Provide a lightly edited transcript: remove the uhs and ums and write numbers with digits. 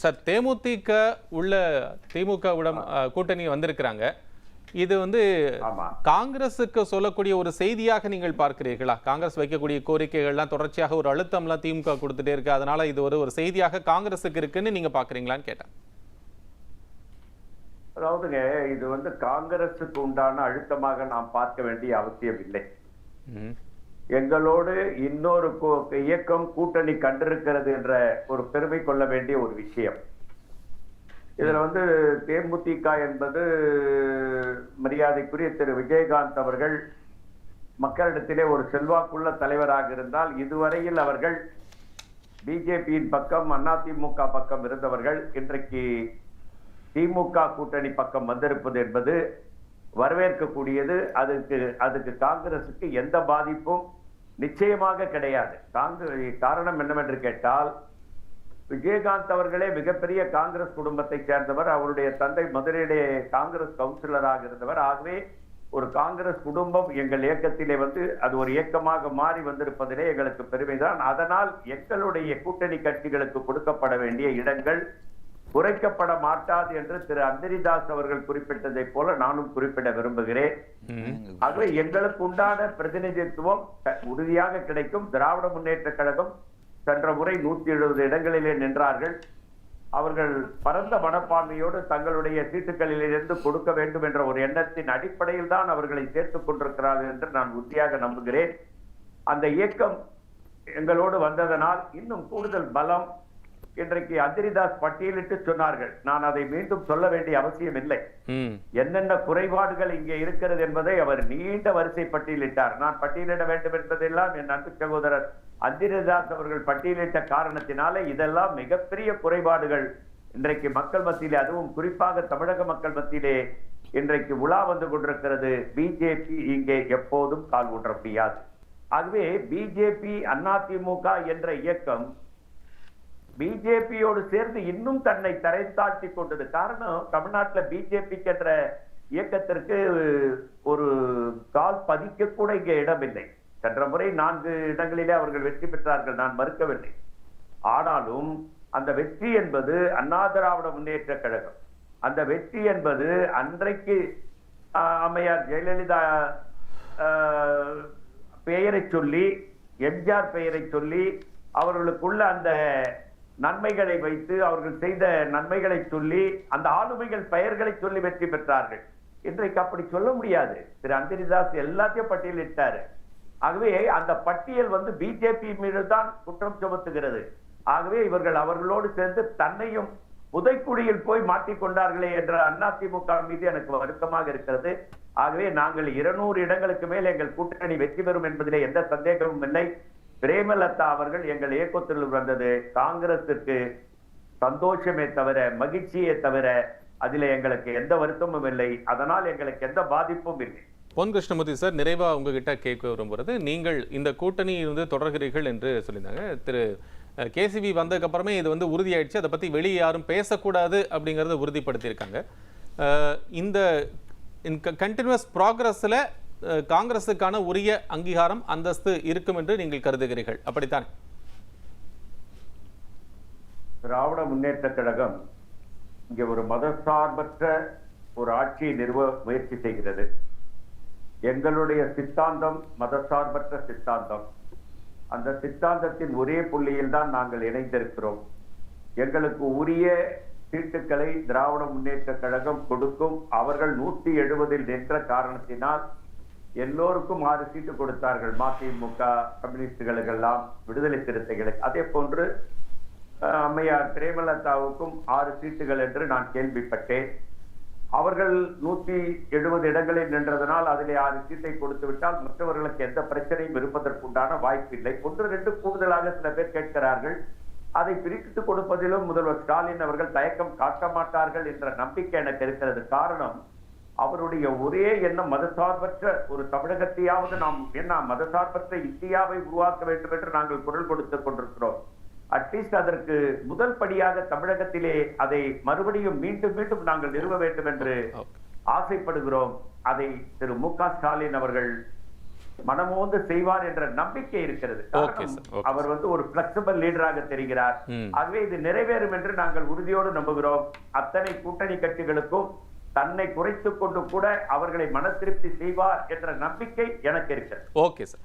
Sir, தேமுதிக உள்ள திமுகவுடன் கூட்டணி வந்திருக்கிறாங்க. இது வந்து காங்கிரசுக்கு சொல்லக்கூடிய ஒரு செய்தியாக நீங்கள் பார்க்கிறீர்களா? காங்கிரஸ் வைக்கக்கூடிய கோரிக்கைகள்லாம் தொடர்ச்சியாக ஒரு அழுத்தம்லாம் திமுக கொடுத்துட்டே இருக்கு, அதனால இது ஒரு செய்தியாக காங்கிரசுக்கு இருக்குன்னு நீங்க பாக்குறீங்களான்னு கேட்டேன். அதாவதுங்க, இது காங்கிரசுக்கு உண்டான அழுத்தமாக நாம் பார்க்க வேண்டிய அவசியம் இல்லை. எங்களோடு இன்னொரு இயக்கம் கூட்டணி கண்டிருக்கிறது என்ற ஒரு பெருமை கொள்ள வேண்டிய ஒரு விஷயம். இதுல தேமுதிக என்பது மரியாதைக்குரிய திரு விஜயகாந்த் அவர்கள் மக்களிடத்திலே ஒரு செல்வாக்குள்ள தலைவராக இருந்தால், இதுவரையில் அவர்கள் பிஜேபியின் பக்கம், அதிமுக பக்கம் இருந்தவர்கள் இன்றைக்கு திமுக கூட்டணி பக்கம் வந்திருப்பது என்பது வரவேற்கக்கூடியது. அதுக்கு காங்கிரசுக்கு எந்த பாதிப்பும் நிச்சயமாக கிடையாது. காரணம் என்னவென்று கேட்டால், விஜயகாந்த் அவர்களே மிகப்பெரிய காங்கிரஸ் குடும்பத்தை சேர்ந்தவர். அவருடைய தந்தை மதுரையிலே காங்கிரஸ் கவுன்சிலராக இருந்தவர். ஆகவே ஒரு காங்கிரஸ் குடும்பம் எங்கள் இயக்கத்திலே அது ஒரு இயக்கமாக மாறி வந்திருப்பதிலே எங்களுக்கு பெருமைதான். அதனால் எங்களுடைய கூட்டணி கட்சிகளுக்கு கொடுக்கப்பட வேண்டிய இடங்கள் குறைக்கப்பட மாட்டாது என்று திரு அந்தரிதாஸ் அவர்கள் குறிப்பிட்டதை போல நானும் குறிப்பிட விரும்புகிறேன். ஆகவே எங்களுக்கு உண்டான பிரதிநிதித்துவம் உறுதியாக கிடைக்கும். திராவிட முன்னேற்ற கழகம் சென்ற முறை 170 இடங்களிலே நின்றார்கள். அவர்கள் பரந்த மனப்பான்மையோடு தங்களுடைய சீட்டுகளிலிருந்து கொடுக்க வேண்டும் என்ற ஒரு எண்ணத்தின் அடிப்படையில் தான் அவர்களை சேர்த்துக் கொண்டிருக்கிறார்கள் என்று நான் உறுதியாக நம்புகிறேன். அந்த இயக்கம் எங்களோடு வந்ததனால் இன்னும் கூடுதல் பலம் இன்றைக்கு அந்தரிதாஸ் பட்டியலிட்டு சொன்னார்கள். நான் அதை மீண்டும் சொல்ல வேண்டிய அவசியம் இல்லை. என்னென்ன குறைபாடுகள் இங்கே இருக்கிறது என்பதை அவர் நீண்ட வரிசை பட்டியலிட்டார். நான் பட்டியலிட வேண்டும் என்பதெல்லாம் என் அன்பு சகோதரர் அந்தரிதாஸ் அவர்கள் பட்டியலிட்ட காரணத்தினாலே இதெல்லாம் மிகப்பெரிய குறைபாடுகள் இன்றைக்கு மக்கள் மத்தியிலே, அதுவும் குறிப்பாக தமிழக மக்கள் மத்தியிலே இன்றைக்கு உலா வந்து கொண்டிருக்கிறது. பிஜேபி இங்கே எப்போதும் கால் ஊன்ற முடியாது. ஆகவே பிஜேபி, அதிமுக என்ற இயக்கம் பிஜேபியோடு சேர்ந்து இன்னும் தன்னை தரைத்தாழ்த்தி கொண்டது. காரணம், தமிழ்நாட்டில் பிஜேபி என்ற இயக்கத்திற்கு ஒரு கால் பதிக்க கூட இங்கே இடமில்லை. சென்ற முறை 4 இடங்களிலே அவர்கள் வெற்றி பெற்றார்கள், நான் மறுக்கவில்லை. ஆனாலும் அந்த வெற்றி என்பது அண்ணா திராவிட முன்னேற்ற கழகம். அந்த வெற்றி என்பது அன்றைக்கு அம்மையார் ஜெயலலிதா பெயரை சொல்லி, எம்ஜிஆர் பெயரை சொல்லி, அவர்களுக்குள்ள அந்த நன்மைகளை வைத்து, அவர்கள் செய்த நன்மைகளை சொல்லி, அந்த ஆளுமைகள் பெயர்களை சொல்லி வெற்றி பெற்றார்கள். இன்றைக்கு அப்படி சொல்ல முடியாது. திரு அந்தரிதாஸ் எல்லாத்தையும் பட்டியலிட்டாரு. ஆகவே அந்த பட்டியல் பிஜேபி மீது தான் குற்றம் சுமத்துகிறது. ஆகவே இவர்கள் அவர்களோடு சேர்ந்து தன்னையும் புதைக்குழியில் போய் மாட்டிக்கொண்டார்களே என்ற அதிமுக மீது எனக்கு வருத்தமாக இருக்கிறது. ஆகவே நாங்கள் 200 இடங்களுக்கு மேல் எங்கள் கூட்டணி வெற்றி பெறும் என்பதிலே எந்த சந்தேகமும் இல்லை. பிரேமலதா அவர்கள் எங்கள் இயக்கத்தில் வந்தது காங்கிரசிற்கு சந்தோஷமே தவிர, மகிழ்ச்சியே தவிர அதில் எங்களுக்கு எந்த வருத்தமும் இல்லை. அதனால் எங்களுக்கு எந்த பாதிப்பும் இல்லை. பொன் கிருஷ்ணமூர்த்தி சார், நிறைவா உங்ககிட்ட கேட்க விரும்புறது, நீங்கள் இந்த கூட்டணி தொடர்கிறீர்கள் என்று சொல்லியிருந்தாங்க. திரு கேசிவி வந்ததுக்கு அப்புறமே இது உறுதியாயிடுச்சு, அதை பத்தி வெளியே யாரும் பேசக்கூடாது அப்படிங்கறத உறுதிப்படுத்தியிருக்காங்க. இந்த கண்டினியூஸ் ப்ராக்ரஸ்ல காங்கிரசுக்கான உரிய அங்கீகாரம், அந்தஸ்து இருக்கும் என்று நீங்கள் கருதுகிறீர்கள், அப்படித்தான்? திராவிட முன்னேற்ற கழகம் இங்கே ஒரு மதசார்பற்ற ஒரு ஆட்சியை நிறுவ முயற்சி செய்கிறது. எங்களுடைய சித்தாந்தம் மதசார்பற்ற சித்தாந்தம். அந்த சித்தாந்தத்தின் ஒரே புள்ளியில் தான் நாங்கள் இணைந்திருக்கிறோம். எங்களுக்கு உரிய சீட்டுக்களை திராவிட முன்னேற்ற கழகம் கொடுக்கும். அவர்கள் 170 நின்ற காரணத்தினால் எல்லோருக்கும் 6 சீட்டு கொடுத்தார்கள். மதிமுக, கம்யூனிஸ்டுகளுக்கெல்லாம், விடுதலை சிறுத்தைகளுக்கு. அதே போன்று அம்மையார் பிரேமலதாவுக்கும் 6 சீட்டுகள் என்று நான் கேள்விப்பட்டேன். அவர்கள் 170 இடங்களில் நின்றதனால் அதிலே 6 சீட்டை கொடுத்து விட்டால் மற்றவர்களுக்கு எந்த பிரச்சனையும் இருப்பதற்குண்டான வாய்ப்பில்லை. 1-2 கூடுதலாக சில பேர் கேட்கிறார்கள். அதை பிரித்து கொடுப்பதிலும் முதல்வர் ஸ்டாலின் அவர்கள் தயக்கம் காட்ட மாட்டார்கள் என்ற நம்பிக்கை எனக்கு இருக்கிறது. காரணம், அவருடைய ஒரே எண்ணம் மதசார்பற்ற ஒரு தமிழகத்தையாவது நாம் மதசார்பற்ற இந்தியாவை உருவாக்க வேண்டும் என்று நாங்கள் குரல் கொடுத்துக் கொண்டிருக்கிறோம். அட்லீஸ்ட் அதற்கு முதல் படியாக தமிழகத்திலே அதை மறுபடியும் மீண்டும் மீண்டும் நாங்கள் நிறுவ வேண்டும் என்று ஆசைப்படுகிறோம். அதை திரு மு க ஸ்டாலின் அவர்கள் மனமோந்து செய்வார் என்ற நம்பிக்கை இருக்கிறது. அவர் ஒரு பிளெக்சிபிள் லீடராக தெரிகிறார். ஆகவே இது நிறைவேறும் என்று நாங்கள் உறுதியோடு நம்புகிறோம். அத்தனை கூட்டணி கட்சிகளுக்கும் தன்னை குறைத்துக் கொண்டு கூட அவர்களை மன திருப்தி செய்வார் என்ற நம்பிக்கை எனக்கு இருக்கிறது. Okay sir.